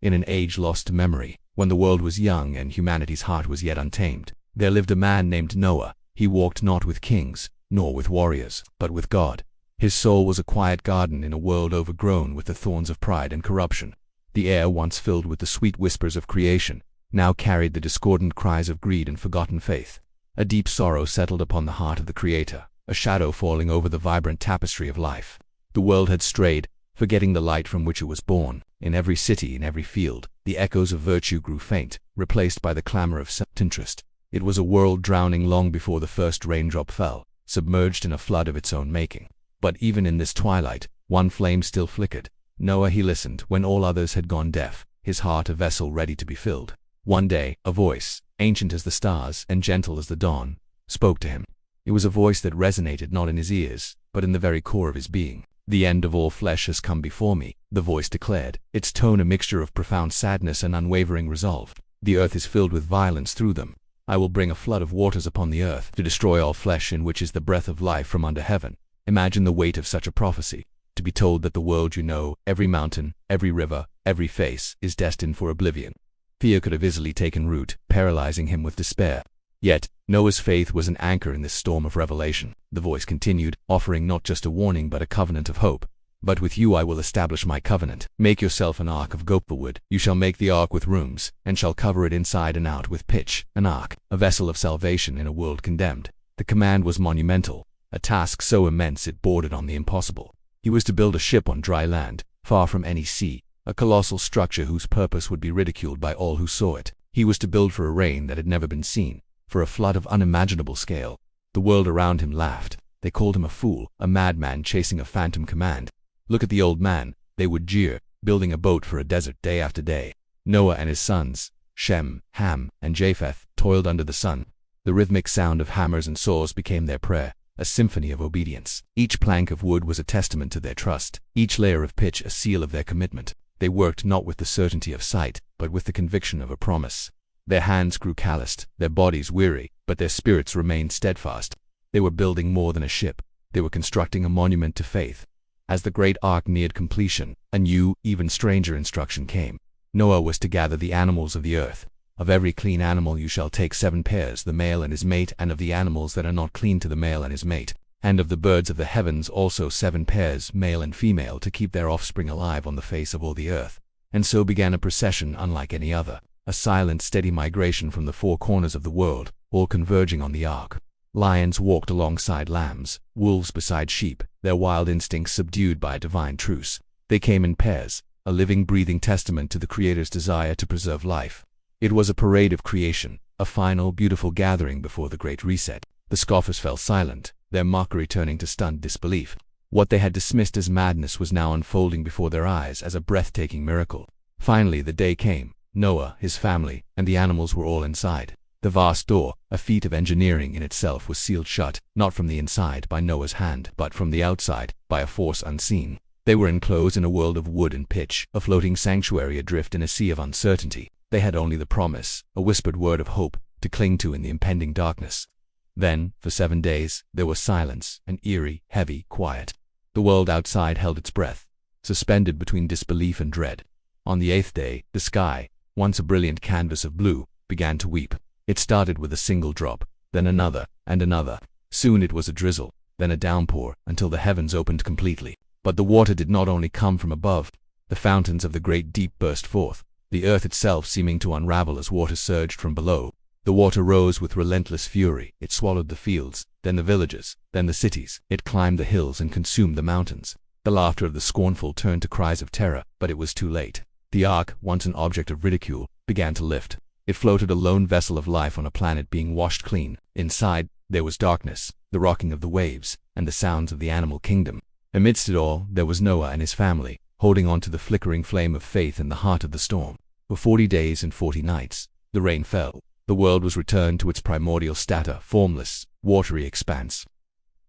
In an age lost to memory, when the world was young and humanity's heart was yet untamed, there lived a man named Noah. He walked not with kings, nor with warriors, but with God. His soul was a quiet garden in a world overgrown with the thorns of pride and corruption. The air, once filled with the sweet whispers of creation, now carried the discordant cries of greed and forgotten faith. A deep sorrow settled upon the heart of the Creator, a shadow falling over the vibrant tapestry of life. The world had strayed, forgetting the light from which it was born. In every city, in every field, the echoes of virtue grew faint, replaced by the clamor of self-interest. It was a world drowning long before the first raindrop fell, submerged in a flood of its own making. But even in this twilight, one flame still flickered. Noah, he listened when all others had gone deaf, his heart a vessel ready to be filled. One day, a voice, ancient as the stars and gentle as the dawn, spoke to him. It was a voice that resonated not in his ears, but in the very core of his being. "The end of all flesh has come before me," the voice declared, its tone a mixture of profound sadness and unwavering resolve. "The earth is filled with violence through them. I will bring a flood of waters upon the earth to destroy all flesh in which is the breath of life from under heaven." Imagine the weight of such a prophecy, to be told that the world you know, every mountain, every river, every face, is destined for oblivion. Fear could have easily taken root, paralyzing him with despair. Yet, Noah's faith was an anchor in this storm of revelation. The voice continued, offering not just a warning but a covenant of hope. "But with you I will establish my covenant. Make yourself an ark of gopher wood. You shall make the ark with rooms, and shall cover it inside and out with pitch. An ark, a vessel of salvation in a world condemned." The command was monumental, a task so immense it bordered on the impossible. He was to build a ship on dry land, far from any sea, a colossal structure whose purpose would be ridiculed by all who saw it. He was to build for a reign that had never been seen, for a flood of unimaginable scale. The world around him laughed. They called him a fool, a madman chasing a phantom command. "Look at the old man," they would jeer, building a boat for a desert day after day. Noah and his sons, Shem, Ham, and Japheth, toiled under the sun. The rhythmic sound of hammers and saws became their prayer, a symphony of obedience. Each plank of wood was a testament to their trust, each layer of pitch a seal of their commitment. They worked not with the certainty of sight, but with the conviction of a promise. Their hands grew calloused, their bodies weary, but their spirits remained steadfast. They were building more than a ship. They were constructing a monument to faith. As the great ark neared completion, a new, even stranger instruction came. Noah was to gather the animals of the earth. "Of every clean animal you shall take 7 pairs, the male and his mate, and of the animals that are not clean to the male and his mate. And of the birds of the heavens also 7 pairs, male and female, to keep their offspring alive on the face of all the earth." And so began a procession unlike any other, a silent, steady migration from the 4 corners of the world, all converging on the ark. Lions walked alongside lambs, wolves beside sheep, their wild instincts subdued by a divine truce. They came in pairs, a living, breathing testament to the Creator's desire to preserve life. It was a parade of creation, a final, beautiful gathering before the Great Reset. The scoffers fell silent, their mockery turning to stunned disbelief. What they had dismissed as madness was now unfolding before their eyes as a breathtaking miracle. Finally, the day came. Noah, his family, and the animals were all inside. The vast door, a feat of engineering in itself, was sealed shut, not from the inside by Noah's hand, but from the outside, by a force unseen. They were enclosed in a world of wood and pitch, a floating sanctuary adrift in a sea of uncertainty. They had only the promise, a whispered word of hope, to cling to in the impending darkness. Then, for 7 days, there was silence, an eerie, heavy quiet. The world outside held its breath, suspended between disbelief and dread. On the 8th day, the sky, once a brilliant canvas of blue, began to weep. It started with a single drop, then another, and another. Soon it was a drizzle, then a downpour, until the heavens opened completely. But the water did not only come from above. The fountains of the great deep burst forth, the earth itself seeming to unravel as water surged from below. The water rose with relentless fury. It swallowed the fields, then the villages, then the cities. It climbed the hills and consumed the mountains. The laughter of the scornful turned to cries of terror, but it was too late. The ark, once an object of ridicule, began to lift. It floated a lone vessel of life on a planet being washed clean. Inside, there was darkness, the rocking of the waves, and the sounds of the animal kingdom. Amidst it all, there was Noah and his family, holding on to the flickering flame of faith in the heart of the storm. For 40 days and 40 nights, the rain fell. The world was returned to its primordial stature, formless, watery expanse.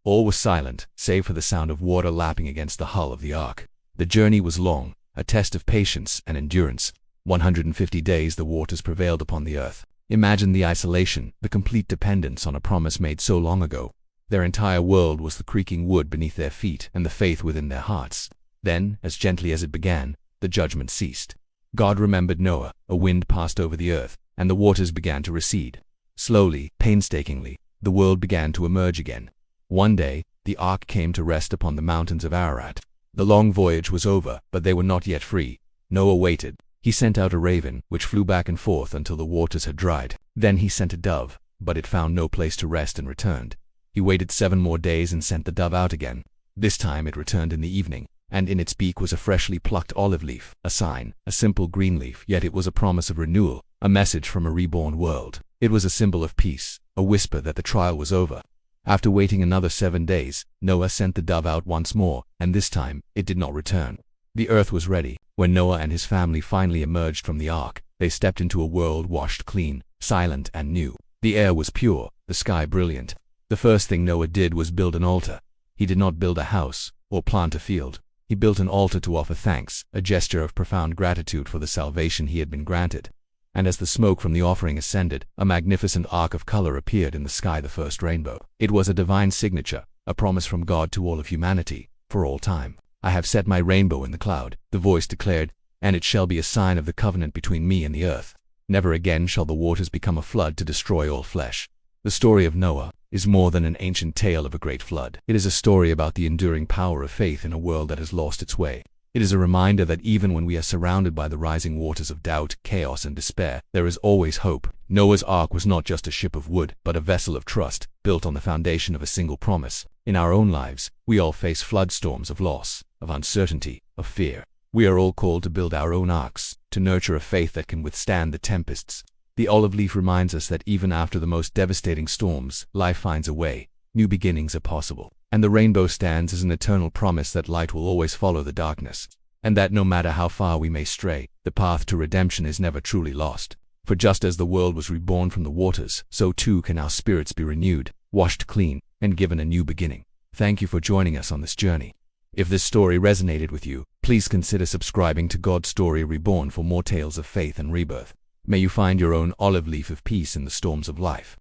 All was silent, save for the sound of water lapping against the hull of the ark. The journey was long, a test of patience and endurance. 150 days the waters prevailed upon the earth. Imagine the isolation, the complete dependence on a promise made so long ago. Their entire world was the creaking wood beneath their feet and the faith within their hearts. Then, as gently as it began, the judgment ceased. God remembered Noah, a wind passed over the earth, and the waters began to recede. Slowly, painstakingly, the world began to emerge again. One day, the ark came to rest upon the mountains of Ararat. The long voyage was over, but they were not yet free. Noah waited. He sent out a raven, which flew back and forth until the waters had dried. Then he sent a dove, but it found no place to rest and returned. He waited 7 more days and sent the dove out again. This time it returned in the evening, and in its beak was a freshly plucked olive leaf, a sign, a simple green leaf, yet it was a promise of renewal, a message from a reborn world. It was a symbol of peace, a whisper that the trial was over. After waiting another 7 days, Noah sent the dove out once more, and this time, it did not return. The earth was ready. When Noah and his family finally emerged from the ark, they stepped into a world washed clean, silent and new. The air was pure, the sky brilliant. The first thing Noah did was build an altar. He did not build a house, or plant a field. He built an altar to offer thanks, a gesture of profound gratitude for the salvation he had been granted. And as the smoke from the offering ascended, a magnificent arc of color appeared in the sky, the first rainbow. It was a divine signature, a promise from God to all of humanity, for all time. "I have set my rainbow in the cloud," the voice declared, "and it shall be a sign of the covenant between me and the earth. Never again shall the waters become a flood to destroy all flesh." The story of Noah is more than an ancient tale of a great flood. It is a story about the enduring power of faith in a world that has lost its way. It is a reminder that even when we are surrounded by the rising waters of doubt, chaos, and despair, there is always hope. Noah's ark was not just a ship of wood, but a vessel of trust, built on the foundation of a single promise. In our own lives, we all face flood storms of loss, of uncertainty, of fear. We are all called to build our own arks, to nurture a faith that can withstand the tempests. The olive leaf reminds us that even after the most devastating storms, life finds a way. New beginnings are possible. And the rainbow stands as an eternal promise that light will always follow the darkness, and that no matter how far we may stray, the path to redemption is never truly lost. For just as the world was reborn from the waters, so too can our spirits be renewed, washed clean, and given a new beginning. Thank you for joining us on this journey. If this story resonated with you, please consider subscribing to God Story Reborn for more tales of faith and rebirth. May you find your own olive leaf of peace in the storms of life.